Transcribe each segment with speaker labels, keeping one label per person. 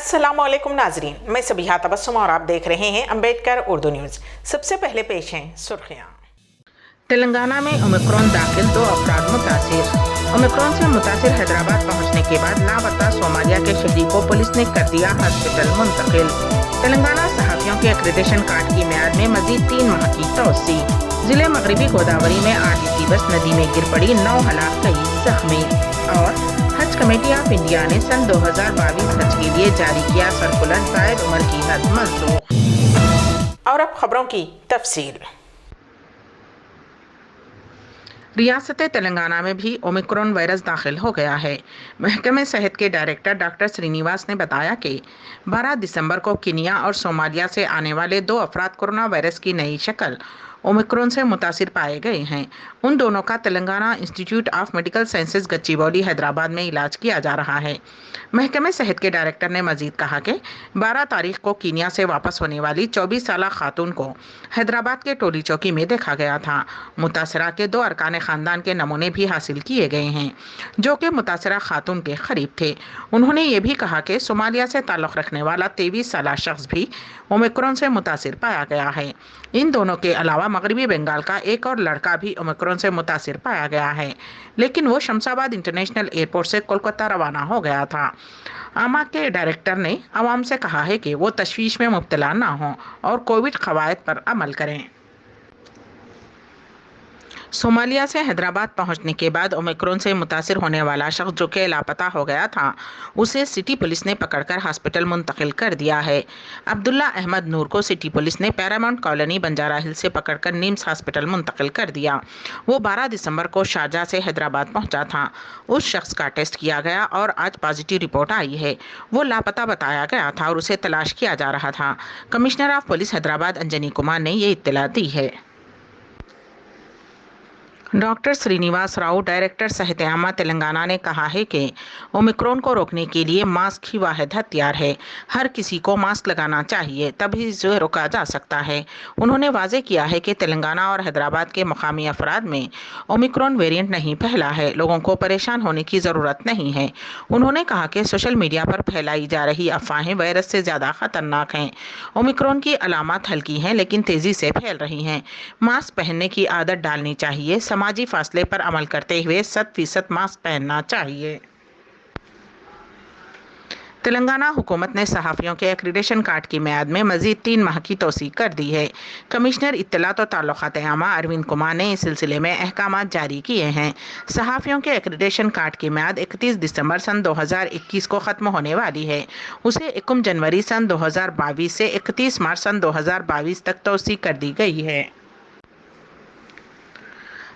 Speaker 1: अस्सलामुअलैकुम नाजरीन, मैं सबिहा तबस्सुम और आप देख रहे हैं अम्बेडकर उर्दू न्यूज़। सबसे पहले पेश हैं सुर्खियाँ।
Speaker 2: तेलंगाना में ओमिक्रॉन दाखिल 2 अफराद मुतासिर। ओमिक्रॉन से मुतासिर हैदराबाद पहुंचने के बाद लापता सोमालिया के शहरी को पुलिस ने कर दिया हॉस्पिटल मुंतकिल। तेलंगाना सहाफियों के एक्रेडिटेशन कार्ड की मियाद में मजीद 3 माह की तोसी। जिले मगरबी गोदावरी में आरटीसी बस नदी में गिर पड़ी, 9 हलाक, कई जख्मी। और हज कमेटी ऑफ इंडिया ने सन 2022 हज के लिए जारी किया सर्कुलर, जायद उम्र की हद मंसूख।
Speaker 1: और अब खबरों की तफसील।
Speaker 2: रियासत तेलंगाना में भी ओमिक्रॉन वायरस दाखिल हो गया है। महकमे सेहत के डायरेक्टर डॉक्टर श्रीनिवास ने बताया कि 12 दिसंबर को किनिया और सोमालिया से आने वाले 2 अफराद कोरोना वायरस की नई शक्ल ओमिक्रॉन से मुतासिर पाए गए हैं। उन दोनों का Telangana institute of medical sciences Gachibowli Hyderabad में इलाज किया जा रहा है। महकमे सेहत के डायरेक्टर ने मजीद कहा कि 12 तारीख को कीनिया से वापस होने वाली 24 साल खातून को हैदराबाद के टोली चौकी में देखा गया था। मुतासरा के 2 अरकान खानदान के नमूने भी हासिल किए गए हैं जो कि मुतासरा खातून के करीब थे। उन्होंने ये भी कहा कि सोमालिया से ताल्लुक़ रखने वाला 23 साल शख्स भी ओमिक्रॉन से मुतासिर पाया गया है। इन दोनों के अलावा मगरबी बंगाल का एक और लड़का भी ओमिक्रॉन से मुतासिर पाया गया है, लेकिन वो शमशाबाद इंटरनेशनल एयरपोर्ट से कोलकाता रवाना हो गया था। आमा के डायरेक्टर ने आवाम से कहा है कि वो तशवीश में मुब्तला ना हों और कोविड कवायद पर अमल करें। सोमालिया से हैदराबाद पहुंचने के बाद ओमिक्रॉन से मुतासिर होने वाला शख्स जो कि लापता हो गया था, उसे सिटी पुलिस ने पकड़कर हॉस्पिटल मुंतकिल कर दिया है। अब्दुल्ला अहमद नूर को सिटी पुलिस ने पैरामाउंट कॉलोनी बंजारा हिल से पकड़कर निम्स हॉस्पिटल मुंतकिल कर दिया। वो 12 दिसंबर को शारजा से हैदराबाद पहुंचा था। उस शख्स का टेस्ट किया गया और आज पॉजिटिव रिपोर्ट आई है। वो लापता बताया गया था और उसे तलाश किया जा रहा था। Commissioner of police Hyderabad Anjani Kumar ने ये इत्तला दी है। डॉक्टर श्रीनिवास राव, डायरेक्टर सेहत आमा तेलंगाना ने कहा है कि ओमिक्रॉन को रोकने के लिए मास्क ही वाहिद हथियार है। हर किसी को मास्क लगाना चाहिए, तभी इसे रोका जा सकता है। उन्होंने वाजे किया है कि तेलंगाना और हैदराबाद के मकामी अफराद में ओमिक्रॉन वेरिएंट नहीं फैला है। लोगों को परेशान होने की ज़रूरत नहीं है। उन्होंने कहा कि सोशल मीडिया पर फैलाई जा रही अफवाहें वायरस से ज़्यादा खतरनाक हैं। ओमिक्रॉन की अलामत हल्की हैं लेकिन तेज़ी से फैल रही हैं। मास्क पहनने की आदत डालनी चाहिए। समाजी फासले पर अमल करते हुए 100% मास्क पहनना चाहिए। तेलंगाना हुकूमत ने सहाफ़ियों के एक्रीडेशन कार्ड की मियाद में मजीद 3 माह की तोसी कर दी है। कमिश्नर इत्तलात और ताल्लुकात आमा अरविंद कुमार ने इस सिलसिले में अहकाम जारी किए हैं। सहाफ़ियों के एक्रीडेशन कार्ड की मियाद 31 दिसंबर सन 2021 को ख़त्म होने वाली है। उसे 1 जनवरी सन 2022 से 31 मार्च सन 2022 तक तोसी कर दी गई है।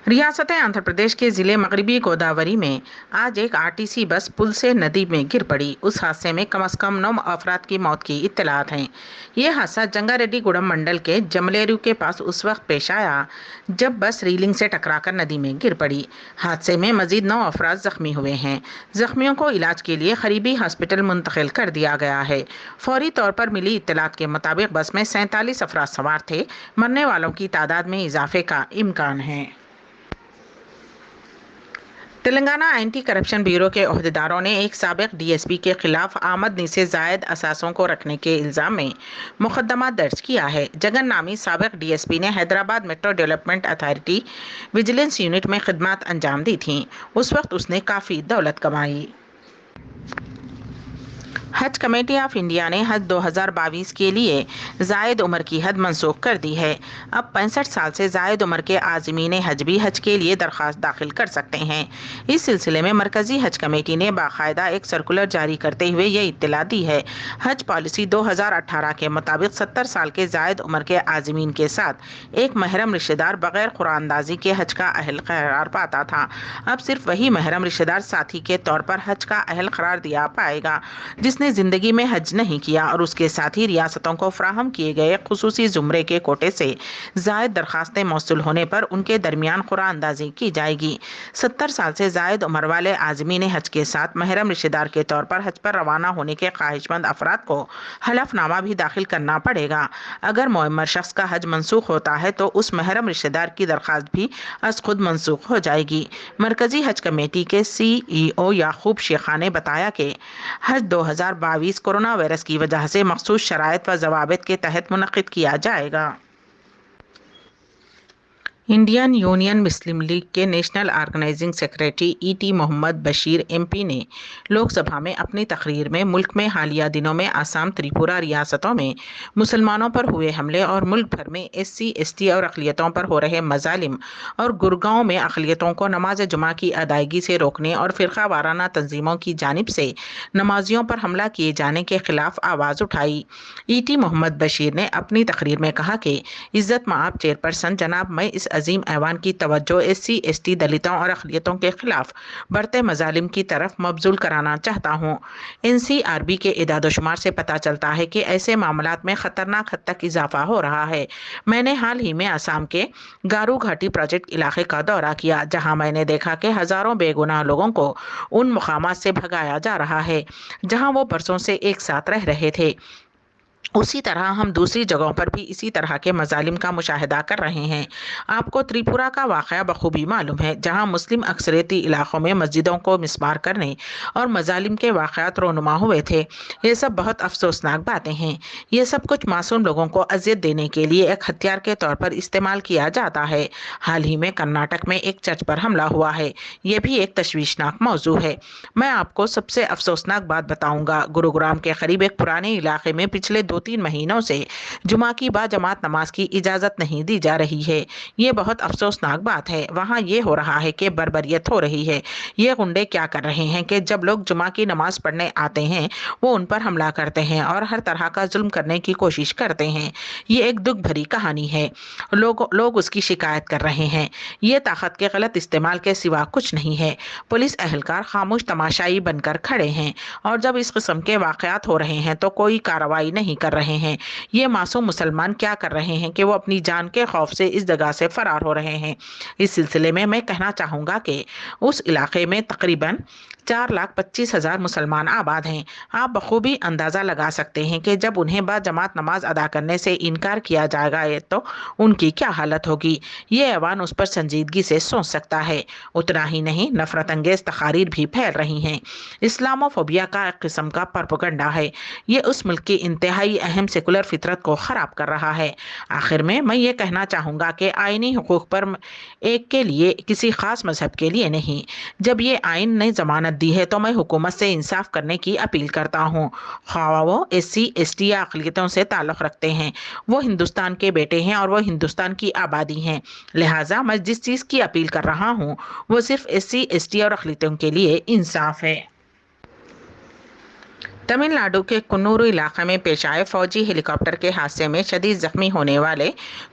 Speaker 2: रियासत आंध्र प्रदेश के ज़िले मगरबी गोदावरी में आज एक आरटीसी बस पुल से नदी में गिर पड़ी। उस हादसे में कम से कम 9 अफराद की मौत की इत्तलात हैं। ये हादसा जंगारेड्डीगुडम मंडल के जमलेरू के पास उस वक्त पेश आया जब बस रीलिंग से टकराकर नदी में गिर पड़ी। हादसे में मजीद 9 अफराद जख्मी हुए हैं। जख्मियों को इलाज के लिए करीबी हॉस्पिटल मुंतकिल कर दिया गया है। फौरी तौर पर मिली इत्तलात के मुताबिक बस में 47 अफराद सवार थे। मरने वालों की तादाद में इजाफे का इम्कान है। तेलंगाना एंटी करप्शन ब्यूरो के ओहदेदारों ने एक साबिक डीएसपी के खिलाफ आमदनी से जायद असासों को रखने के इल्ज़ाम में मुकदमा दर्ज किया है। जगन नामी साबिक डीएसपी ने Hyderabad metro development authority vigilance unit में खिदमत अंजाम दी थी। उस वक्त उसने काफ़ी दौलत कमाई। हज कमेटी ऑफ इंडिया ने हज 2022 के लिए जायद उम्र की हद मंसूख कर दी है। अब 65 साल से जायद उम्र के आज़मीन हज भी हज के लिए दरख्वास्त दाखिल कर सकते हैं। इस सिलसिले में मरकज़ी हज कमेटी ने बाकायदा एक सर्कुलर जारी करते हुए ये इत्तला दी है। हज पॉलिसी 2018 के मुताबिक 70 साल के जायद उम्र के आज़मीन के साथ एक महरम रिश्तेदार बग़ैर क़ुरानदाज़ी के हज का अहल करार पाता था। अब सिर्फ वही महरम रिश्तेदार साथी के तौर पर हज का अहल करार दिया पाएगा जिसने जिंदगी में हज नहीं किया और उसके साथ ही रियासतों को फराहम किए गए खुसूसी जुमरे के कोटे से जायद दरखास्तें मौसूल होने पर उनके दरमियान कुरानंदाजी की जाएगी। 70 साल से जायद उम्र वाले आज़मीन हज के साथ महरम रिश्तेदार के तौर पर हज पर रवाना होने के ख्वाहिशमंद अफराद को हलफनामा भी दाखिल करना पड़ेगा। अगर मुअम्मर शख्स का हज मनसूख होता है तो उस महरम रिश्तेदार की दरखास्त भी अज खुद मनसूख हो जाएगी। मरकजी हज कमेटी के CEO याकूब शेखा ने बताया कि हज 2022 कोरोना वायरस की वजह से मखसूस शराइत व जवाबित के तहत मुनक्किद किया जाएगा। इंडियन यूनियन मुस्लिम लीग के national organising secretary E T Mohammed Basheer MP ने लोकसभा में अपनी तकरीर में मुल्क में हालिया दिनों में आसाम, त्रिपुरा रियासतों में मुसलमानों पर हुए हमले और मुल्क भर में एससी, एसटी और अक़लियतों पर हो रहे मजालिम और गुरगांव में अक़लियतों को नमाज जुमा की अदायगी से रोकने और फ़िरका वाराना तंजीमों की जानिब से नमाजियों पर हमला किए जाने के खिलाफ आवाज़ उठाई। ईटी मोहम्मद बशीर ने अपनी तकरीर में कहा कि इज़्ज़त मआब चेयरपर्सन जनाब, मैं इस अजीम ऐवान की तवज्जो एससी, एसटी, दलितों और अक़लियतों के खिलाफ बढ़ते मजालिम की तरफ मबजूल कराना चाहता हूँ। एनसीआरबी के इदाद-ओ-शुमार से पता चलता है कि ऐसे मामलात में खतरनाक हद तक इजाफा हो रहा है। मैंने हाल ही में असम के गारू घाटी प्रोजेक्ट इलाके का दौरा किया, जहाँ मैंने देखा कि हजारों बेगुनाह लोगों को उन मुकामात से भगाया जा रहा है जहाँ वो बरसों से एक साथ रह रहे थे। उसी तरह हम दूसरी जगहों पर भी इसी तरह के मजालिम का मुशाहिदा कर रहे हैं। आपको त्रिपुरा का वाक़या बखूबी मालूम है, जहां मुस्लिम अक्सरियती इलाकों में मस्जिदों को मिसमार करने और मजालिम के वाक़यात रोनुमा हुए थे। ये सब बहुत अफसोसनाक बातें हैं। ये सब कुछ मासूम लोगों को अजियत देने के लिए एक हथियार के तौर पर इस्तेमाल किया जाता है। हाल ही में कर्नाटक में एक चर्च पर हमला हुआ है। ये भी एक तशवीशनाक मौजू है। मैं आपको सबसे अफसोसनाक बात बताऊंगा। गुरुग्राम के करीब एक पुराने इलाके में पिछले 2-3 महीनों से जुमा की बाजमात नमाज की इजाजत नहीं दी जा रही है। ये बहुत अफसोसनाक बात है। वहाँ ये हो रहा है कि बर्बरियत हो रही है। ये गुंडे क्या कर रहे हैं कि जब लोग जुमा की नमाज पढ़ने आते हैं वो उन पर हमला करते हैं और हर तरह का जुल्म करने की कोशिश करते हैं। ये एक दुख भरी कहानी है। लोग उसकी शिकायत कर रहे हैं। ये ताकत के गलत इस्तेमाल के सिवा कुछ नहीं है। पुलिस अहलकार खामोश तमाशाई बनकर खड़े हैं और जब इस किस्म के वाकयात हो रहे हैं तो कोई कार्रवाई नहीं कर रहे हैं। ये मासूम मुसलमान क्या कर रहे हैं कि वो अपनी जान के खौफ से इस जगह से फरार हो रहे हैं। इस सिलसिले में मैं कहना चाहूँगा कि उस इलाके में तकरीबन 4,25,000 मुसलमान आबाद हैं। आप बखूबी अंदाज़ा लगा सकते हैं कि जब उन्हें बाजमात नमाज अदा करने से इनकार किया जाएगा तो उनकी क्या हालत होगी। ये ऐवान उस पर संजीदगी से सोच सकता है। उतना ही नहीं, नफरत अंगेज तकारीर भी फैल रही हैं। इस्लामोफोबिया का एक किस्म का प्रोपेगेंडा है। ये उस मुल्क की इंतहाई अहम सेकुलर फितरत को ख़राब कर रहा है। आखिर में मैं ये कहना चाहूँगा कि आइनी हुकूक पर एक के लिए, किसी ख़ास मजहब के लिए नहीं। जब ये आइन ने ज़मानत दी है तो मैं हुकूमत से इंसाफ करने की अपील करता हूँ। ख्वाह वो एससी, एसटी या अक़लियतों से ताल्लुक़ रखते हैं। वो हिंदुस्तान के बेटे हैं और वो हिंदुस्तान की आबादी हैं। लिहाजा मैं जिस चीज़ की अपील कर रहा हूँ वो सिर्फ एससी, एसटी और अक़लियतों के लिए इंसाफ है। तमिलनाडु के कुन्नूर इलाके में पेश आए फौजी हेलीकॉप्टर के हादसे में शदीद जख्मी होने वाले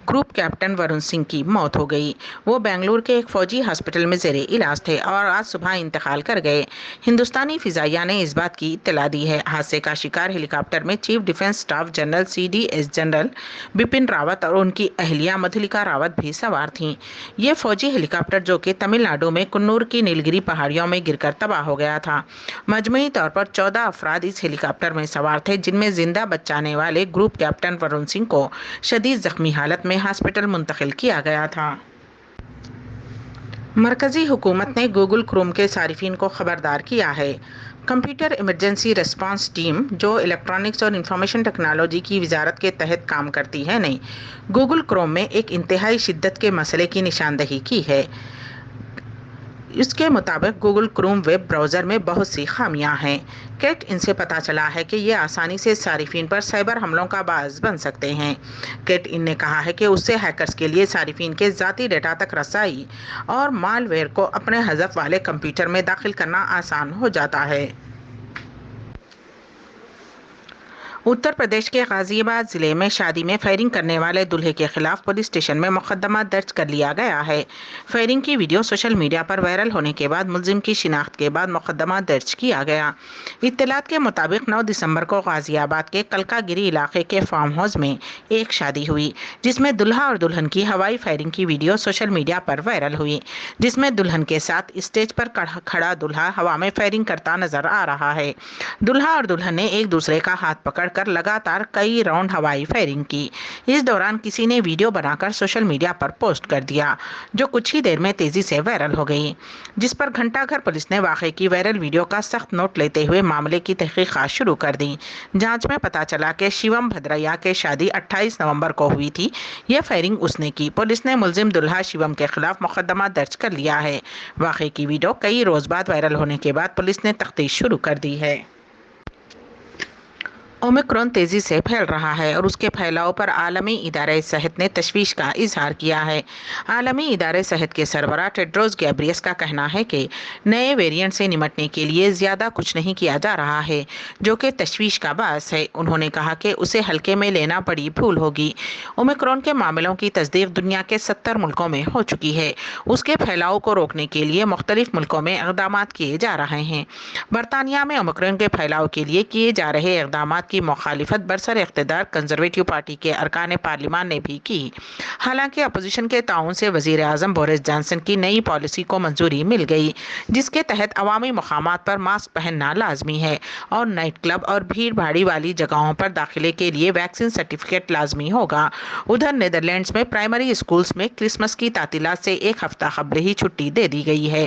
Speaker 2: ग्रुप कैप्टन वरुण सिंह की मौत हो गई। वो बेंगलुरु के एक फौजी हॉस्पिटल में ज़ेरे इलाज थे और आज सुबह इंतकाल कर गए। हिंदुस्तानी फिजाइया ने इस बात की इत्तला दी है। हादसे का शिकार हेलीकॉप्टर में chief defence staff general CDS general Bipin Rawat और उनकी अहलिया मधुलिका रावत भी सवार थीं। ये फौजी हेलीकॉप्टर, जो कि तमिलनाडु में कुन्नूर की नीलगिरी पहाड़ियों में गिरकर तबाह हो गया था। मजमूई तौर पर 14 अफराद इस हेलीकॉप्टर में सवार थे, जिनमें जिंदा बचाने वाले ग्रुप कैप्टन वरुण सिंह को शदीद जख्मी हालत में हॉस्पिटल मुंतकिल किया गया था। मरकजी हुकूमत ने गूगल क्रोम के सारिफिन को खबरदार किया है। कंप्यूटर इमरजेंसी रिस्पांस टीम, जो इलेक्ट्रॉनिक्स और इंफॉर्मेशन टेक्नोलॉजी की वजारत के तहत काम करती है, ने गूगल क्रोम में एक इंतहाई शिद्दत के मसले की निशानदही की है। इसके मुताबिक गूगल क्रोम वेब ब्राउज़र में बहुत सी खामियां हैं। कैट इनसे पता चला है कि ये आसानी से सारिफिन पर साइबर हमलों का बाज़ बन सकते हैं। कैट इन ने कहा है कि उससे हैकर्स के लिए सारिफिन के ज़ाती डेटा तक रसाई और मालवेयर को अपने हज़फ वाले कंप्यूटर में दाखिल करना आसान हो जाता है। उत्तर प्रदेश के गाजियाबाद जिले में शादी में फायरिंग करने वाले दूल्हे के खिलाफ पुलिस स्टेशन में मुकदमा दर्ज कर लिया गया है। फायरिंग की वीडियो सोशल मीडिया पर वायरल होने के बाद मुलजिम की शिनाख्त के बाद मुकदमा दर्ज किया गया। इत्तलात के मुताबिक 9 दिसंबर को गाजियाबाद के कलकागिरी इलाके के फार्म हाउस में एक शादी हुई, जिसमें दुल्हा और दुल्हन की हवाई फायरिंग की वीडियो सोशल मीडिया पर वायरल हुई, जिसमें दुल्हन के साथ स्टेज पर खड़ा दुल्हा हवा में फायरिंग करता नजर आ रहा है। दुल्हा और दुल्हन ने एक दूसरे का हाथ पकड़ बढ़ कर लगातार कई राउंड हवाई फायरिंग की। इस दौरान किसी ने वीडियो बनाकर सोशल मीडिया पर पोस्ट कर दिया, जो कुछ ही देर में तेजी से वायरल हो गई, जिस पर घंटाघर पुलिस ने वाकये की वायरल वीडियो का सख्त नोट लेते हुए मामले की तहकीकात शुरू कर दी। जांच में पता चला कि शिवम भद्रैया के शादी 28 नवंबर को हुई थी। यह फायरिंग उसने की। पुलिस ने मुलजिम दुल्हा शिवम के खिलाफ मुकदमा दर्ज कर लिया है। वाकये की वीडियो कई रोज बाद वायरल होने के बाद पुलिस ने तफ्तीश शुरू कर दी है। ओमिक्रॉन तेजी से फैल रहा है और उसके फैलाव पर आलमी इदारे सेहत ने तशवीश का इजहार किया है। आलमी इदारे सेहत के सरबराह टेड्रोस गैब्रियस का कहना है कि नए वेरिएंट से निमटने के लिए ज़्यादा कुछ नहीं किया जा रहा है, जो कि तशवीश का बायस है। उन्होंने कहा कि उसे हल्के में लेना बड़ी भूल होगी। ओमिक्रॉन के मामलों की तस्दीक दुनिया के 70 मुल्कों में हो चुकी है। उसके फैलाव को रोकने के लिए मुख्तलिफ मुल्कों में इक़दाम किए जा रहे हैं। बरतानिया में ओमिक्रॉन के फैलाव के लिए किए जा रहे इक़दाम की मुखालिफत बरसर इख्तिदार कंजर्वेटिव पार्टी के अरकान पार्लिमान ने भी की। हालांकि अपोजिशन के ताउन से वजीर आजम बोरिस जॉनसन की नई पॉलिसी को मंजूरी मिल गई, जिसके तहत अवामी मकामात पर मास्क पहनना लाजमी है और नाइट क्लब और भीड़ भाड़ी वाली जगहों पर दाखिले के लिए वैक्सीन सर्टिफिकेट लाजमी होगा। उधर नीदरलैंड्स में प्राइमरी स्कूल्स में क्रिसमस की तातीलात से एक हफ्ता कबल ही छुट्टी दे दी गई है।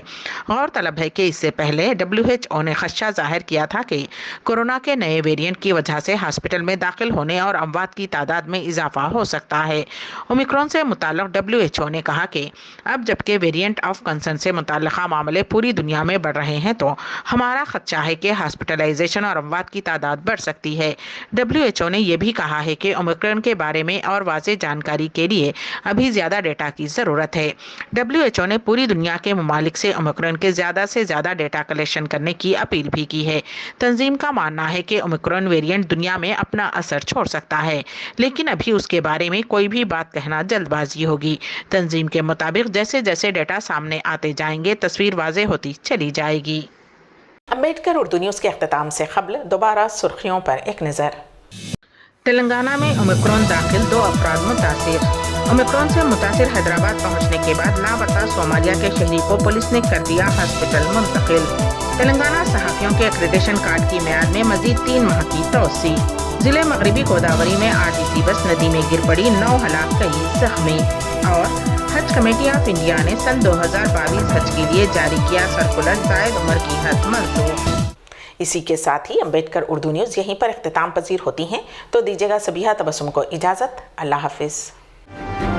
Speaker 2: गौरतलब है कि इससे पहले WHO ने खदशा जाहिर किया था कि कोरोना के नए वेरिएंट की वजह से हॉस्पिटल में दाखिल होने और अमवात की तादाद में इजाफा हो सकता है। ओमिक्रॉन से मुताल्लिक WHO ने कहा कि अब जबकि वेरिएंट ऑफ कंसर्न से मुताल्लिका मामले पूरी दुनिया में बढ़ रहे हैं, तो हमारा खदशा है कि हॉस्पिटलाइजेशन और अमवात की तादाद बढ़ सकती है। WHO ने यह भी कहा है कि ओमिक्रॉन के बारे में और वाज़ेह जानकारी के लिए अभी ज़्यादा डेटा की ज़रूरत है। WHO ने पूरी दुनिया के ममालिक से ओमिक्रॉन के ज़्यादा से ज़्यादा डेटा कलेक्शन करने की अपील भी की है। तंजीम का मानना है कि ओमिक्रॉन वेरिएंट दुनिया में अपना असर छोड़ सकता है, लेकिन अभी उसके बारे में कोई भी बात कहना जल्दबाजी होगी। तंजीम के मुताबिक जैसे जैसे डेटा सामने आते जाएंगे, तस्वीर वाज़ेह होती चली जाएगी।
Speaker 1: अम्बेडकर उर्दू न्यूज़ के अख्तिताम से कबल दोबारा सुर्खियों पर एक नज़र।
Speaker 2: तेलंगाना में ओमिक्रॉन दाखिल 2 अफराद मुतासिर। ओमिक्रॉन से मुतासिर हैदराबाद पहुंचने के बाद लापता सोमालिया के शहरी को पुलिस ने कर दिया हॉस्पिटल मुंतकिल। तेलंगाना सहाफ़ियों के एक्रेडिटेशन कार्ड की मियाद में मजीद 3 माह की तोसी। जिले मगरबी गोदावरी में RTC बस नदी में गिर पड़ी, 9 हलाक, कई जख्मी। और हज कमेटी ऑफ इंडिया ने सन 2022 हज के लिए जारी किया सर्कुलर, जायद उम्र की हद मंसूख।
Speaker 1: इसी के साथ ही अम्बेडकर उर्दू न्यूज़ यहीं पर इख्तिताम पजीर होती हैं, तो दीजिएगा सबीहा तबस्सुम को इजाज़त। अल्लाह हाफिज़।